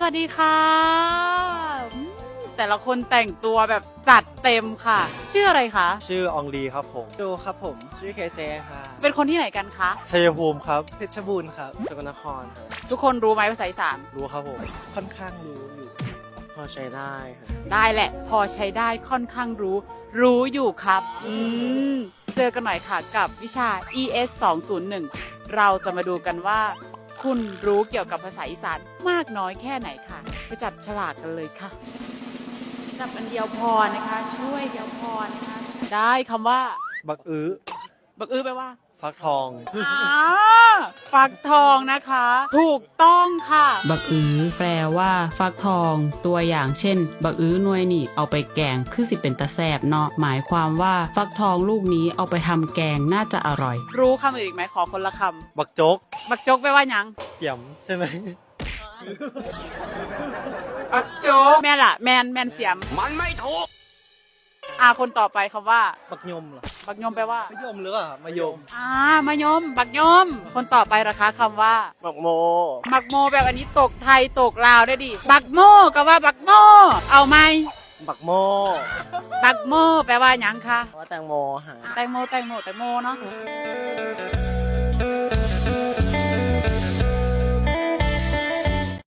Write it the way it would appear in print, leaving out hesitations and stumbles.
วัสดีค่ะแต่ละคนแต่งตัวแบบจัดเต็มค่ะชื่ออะไรคะชื่ออองลีครับผม ดูครับผมชื่อเคเจค่ะ เป็นคนที่ไหนกันคะ ชัยภูมิครับ เพชรบูรณ์ครับสกลนครครับ ทุกคนรู้ไหมภาษาอีสาน รู้ครับผม ค่อนข้างรู้อยู่ พอใช้ได้ครับ ได้แหละ พอใช้ได้ค่อนข้างรู้อยู่ครับเจอกันหน่อยค่ะกับวิชา ES 201เราจะมาดูกันว่า คุณรู้เกี่ยวกับภาษาอีสานมากน้อยแค่ไหนค่ะไปจับฉลากกันเลยค่ะจับอันเดียวพอนะคะ ช่วยเดียวพอนะคะ ได้คำว่า บักอื้อ บักอื้อแปลว่า ฟักทอง ฟักทองนะคะ ถูกต้องค่ะ บักอื้อแปลว่าฟักทองตัวอย่างเช่น บักอื้อหน่วยนี่เอาไปแกงคือสิเป็นตะแสบเนาะหมายความว่าฟักทองลูกนี้เอาไปทำแกงน่าจะอร่อย รู้คำอื่นอีกไหมขอคนละค บักโจ๊ก ำบักจกแปลว่าหยัง เสียมใช่ไหม บักจกแม่นล่ะแมนเสียมมันไม่ถูกคนต่อไปคำว่า บักยมเหรอ บักยมแปลว่า มะยมหรือเปล่ามะยม มะยม บักยม คนต่อไปราคาคำว่า บักโม บักโมแบบอันนี้ตกไทยตกลาวได้ดิบักโมก็ว่าบักโมเอาไหม บักโม บักโมแปลว่าหยังคะ ว่าแตงโมหา แตงโมเนาะ